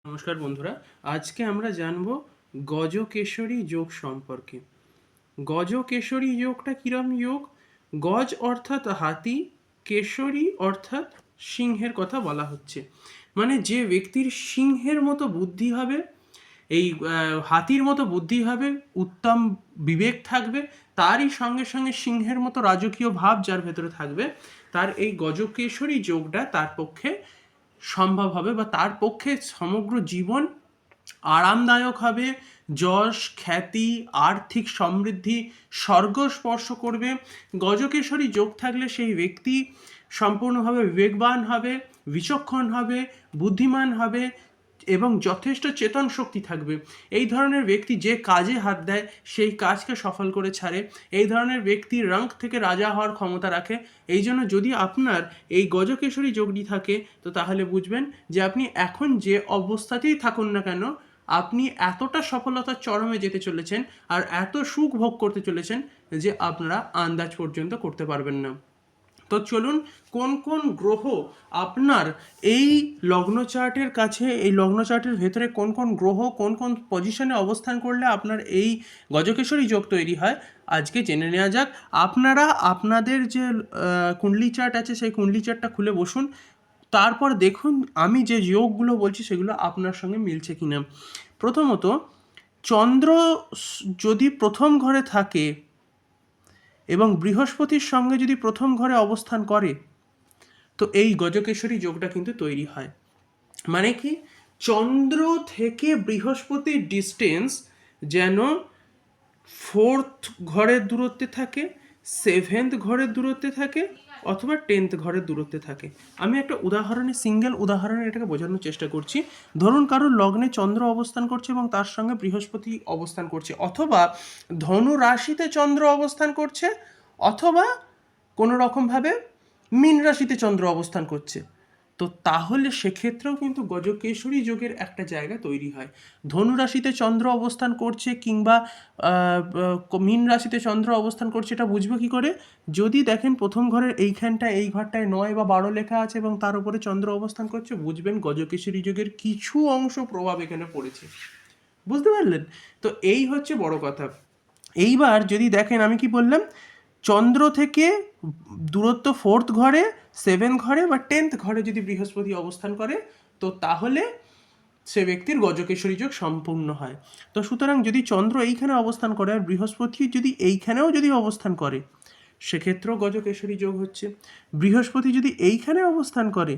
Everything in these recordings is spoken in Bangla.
নমস্কার বন্ধুরা, আজকে আমরা জানব গজকেশরী যোগ সম্পর্কে। গজকেশরী যোগটা কিরম যোগ? গজ অর্থাৎ হাতি, কেশরী অর্থাৎ সিংহের কথা বলা হচ্ছে। মানে যে ব্যক্তির সিংহের মতো বুদ্ধি হবে, এই হাতির মতো বুদ্ধি হবে, উত্তম বিবেক থাকবে, তারই সঙ্গে সঙ্গে সিংহের মতো রাজকীয় ভাব যার ভেতরে থাকবে, তার এই গজকেশরী যোগটা তার পক্ষে সম্ভব হবে, বা তার পক্ষে সমগ্র জীবন আরামদায়ক হবে। যশ, খ্যাতি, আর্থিক সমৃদ্ধি স্বর্গ স্পর্শ করবে। গজকেশরী যোগ থাকলে সেই ব্যক্তি সম্পূর্ণভাবে বিবেকবান হবে, বিচক্ষণ হবে, বুদ্ধিমান হবে এবং যথেষ্ট চেতন শক্তি থাকবে। এই ধরনের ব্যক্তি যে কাজে হাত দেয় সেই কাজকে সফল করে ছাড়ে। এই ধরনের ব্যক্তি রাঙ্ক থেকে রাজা হওয়ার ক্ষমতা রাখে। এই জন্য যদি আপনার এই গজকেশরী যোগটি থাকে, তো তাহলে বুঝবেন যে আপনি এখন যে অবস্থাতেই থাকুন না কেন, আপনি এতটা সফলতার চরমে যেতে চলেছেন আর এত সুখ ভোগ করতে চলেছেন যে আপনারা আন্দাজ পর্যন্ত করতে পারবেন না। তো চলুন, কোন কোন গ্রহ আপনার এই লগ্ন চার্টের কাছে, এই লগ্ন চার্টের ভেতরে কোন কোন গ্রহ কোন কোন পজিশনে অবস্থান করলে আপনার এই গজকেশরী যোগ তৈরি হয়, আজকে জেনে নেওয়া যাক। আপনারা আপনাদের যে কুণ্ডলি চার্ট আছে সেই কুণ্ডলি চার্টটা খুলে বসুন, তারপর দেখুন আমি যে যোগগুলো বলছি সেগুলো আপনার সঙ্গে মিলছে কিনা। প্রথমত, চন্দ্র যদি প্রথম ঘরে থাকে এবং বৃহস্পতির সঙ্গে যদি প্রথম ঘরে অবস্থান করে, তো এই গজকেশরী যোগটা কিন্তু তৈরি হয়। মানে কি, চন্দ্র থেকে বৃহস্পতির ডিস্টেন্স যেন 4th ঘরের দূরত্বে থাকে, 7th ঘরের দূরত্বে থাকে, অথবা 10th ঘরের দূরত্বে থাকে। আমি একটা উদাহরণে, সিঙ্গেল উদাহরণে এটাকে বোঝানোর চেষ্টা করছি। ধরুন কারোর লগ্নে চন্দ্র অবস্থান করছে এবং তার সঙ্গে বৃহস্পতি অবস্থান করছে, অথবা ধনু রাশিতে চন্দ্র অবস্থান করছে, অথবা কোনো রকমভাবে মীন রাশিতে চন্দ্র অবস্থান করছে, তো তাহলে সেক্ষেত্রেও কিন্তু গজকেশরী যোগের একটা জায়গা তৈরি হয়। ধনু রাশিতে চন্দ্র অবস্থান করছে কিংবা মীন রাশিতে চন্দ্র অবস্থান করছে, এটা বুঝবো কী করে? যদি দেখেন প্রথম ঘরের এইখানটায়, এই ঘরটায় 9 বা 12 লেখা আছে এবং তার উপরে চন্দ্র অবস্থান করছে, বুঝবেন গজকেশরী যোগের কিছু অংশ প্রভাব এখানে পড়েছে। বুঝতে পারলেন? তো এই হচ্ছে বড় কথা। এইবার যদি দেখেন, আমি কি বললাম, চন্দ্র থেকে দূরত্ব 4th ঘরে, 7th ঘরে বা 10th ঘরে যদি বৃহস্পতি অবস্থান করে, তো তাহলে সে ব্যক্তির গজকেশরী যোগ সম্পূর্ণ হয়। তো সুতরাং যদি চন্দ্র এইখানে অবস্থান করে আর বৃহস্পতি যদি এইখানেও যদি অবস্থান করে, সেক্ষেত্রেও গজকেশরী যোগ হচ্ছে। বৃহস্পতি যদি এইখানে অবস্থান করে,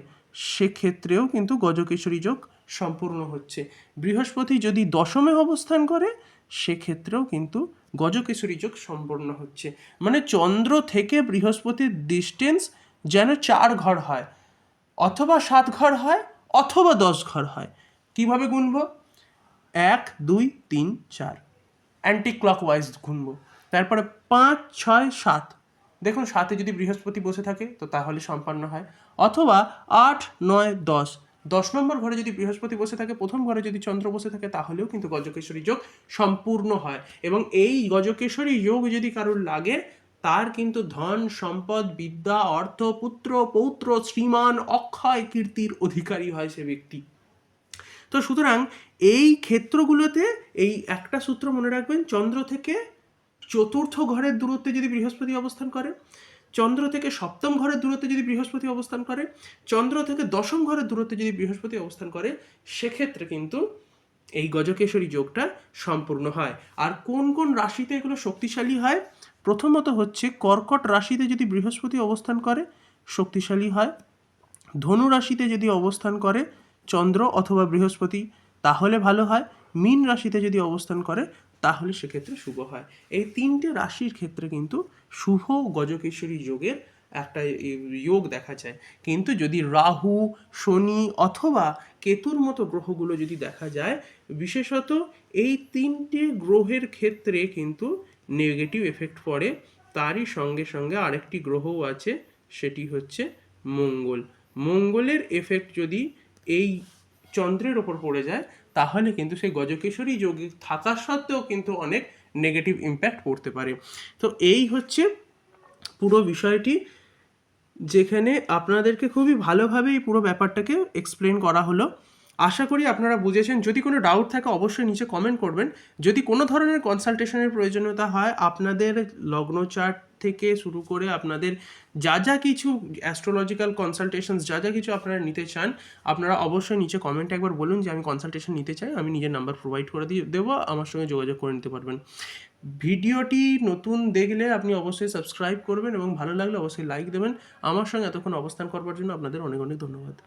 সেক্ষেত্রেও কিন্তু গজকেশরী যোগ সম্পূর্ণ হচ্ছে। বৃহস্পতি যদি দশমে অবস্থান করে, সেক্ষেত্রেও কিন্তু গজকেশরী যোগ সম্পূর্ণ হচ্ছে। মানে চন্দ্র থেকে বৃহস্পতির ডিস্টেন্স যেন 4 ঘর হয়, অথবা 7 ঘর হয়, অথবা 10 ঘর হয়। কিভাবে গুনব? 1 2 3 4 অ্যান্টি ক্লকওয়াইজ গুনব। তারপরে 5 6 7, দেখুন 7-এ যদি বৃহস্পতি বসে থাকে তো তাহলে সম্পন্ন হয়, অথবা 8 9 10, 10 নম্বর ঘরে যদি বৃহস্পতি বসে থাকে, প্রথম ঘরে যদি চন্দ্র বসে থাকে, তাহলেও কিন্তু গজকেশরী যোগ সম্পূর্ণ হয়। এবং এই গজকেশরী যোগ যদি কারোর লাগে, তার কিন্তু ধন সম্পদ, বিদ্যা, অর্থ, পুত্র পৌত্র, শ্রীমান, অক্ষয় কীর্তির অধিকারী হয় সে ব্যক্তি। তো সুতরাং এই ক্ষেত্রগুলোতে এই একটা সূত্র মনে রাখবেন, চন্দ্র থেকে 4th ঘরের দূরত্বে যদি বৃহস্পতি অবস্থান করে, চন্দ্র থেকে 7ম ঘরের দূরত্বে যদি বৃহস্পতি অবস্থান করে, চন্দ্র থেকে 10ম ঘরের দূরত্বে যদি বৃহস্পতি অবস্থান করে, সেক্ষেত্রে কিন্তু এই গজকেশরী যোগটা সম্পূর্ণ হয়। আর কোন কোন রাশিতে এগুলো শক্তিশালী হয়? প্রথমত হচ্ছে কর্কট রাশিতে যদি বৃহস্পতি অবস্থান করে, শক্তিশালী হয়। ধনু রাশিতে যদি অবস্থান করে চন্দ্র অথবা বৃহস্পতি, তাহলে ভালো হয়। মীন রাশিতে যদি অবস্থান করে, তাহলে সেক্ষেত্রে শুভ হয়। এই 3টে রাশির ক্ষেত্রে কিন্তু শুভ গজকেশরী যোগের একটা যোগ দেখা যায়। কিন্তু যদি রাহু, শনি অথবা কেতুর মতো গ্রহগুলো যদি দেখা যায়, বিশেষত এই 3টে গ্রহের ক্ষেত্রে কিন্তু নেগেটিভ এফেক্ট পড়ে। তারই সঙ্গে সঙ্গে আরেকটি গ্রহও আছে, সেটি হচ্ছে মঙ্গল। মঙ্গলের এফেক্ট যদি এই চন্দ্রের ওপর পড়ে যায়, তাহলে কিন্তু সেই গজকেশরী যোগে থাকা সত্ত্বেও কিন্তু অনেক নেগেটিভ ইম্প্যাক্ট পড়তে পারে। তো এই হচ্ছে পুরো বিষয়টি, যেখানে আপনাদেরকে খুবই ভালোভাবে এই পুরো ব্যাপারটাকে এক্সপ্লেন করা হলো। আশা করি আপনারা বুঝেছেন। যদি কোনো ডাউট থাকে অবশ্যই নিচে কমেন্ট করবেন। যদি কোনো ধরনের কনসালটেশনের প্রয়োজনীয়তা হয়, আপনাদের লগ্ন চার্ট থেকে শুরু করে আপনাদের যা কিছু অ্যাস্ট্রোলজিক্যাল কনসালটেশনস যা কিছু আপনারা নিতে চান, আপনারা অবশ্যই নিচে কমেন্টে একবার বলুন যে আমি কনসালটেশন নিতে চাই। আমি নিজের নাম্বার প্রোভাইড করে দেবো, আমার সঙ্গে যোগাযোগ করে নিতে পারবেন। ভিডিওটি নতুন দেখলে আপনি অবশ্যই সাবস্ক্রাইব করবেন এবং ভালো লাগলে অবশ্যই লাইক দেবেন। আমার সঙ্গে এতক্ষণ অবস্থান করবার জন্য আপনাদের অনেক অনেক ধন্যবাদ।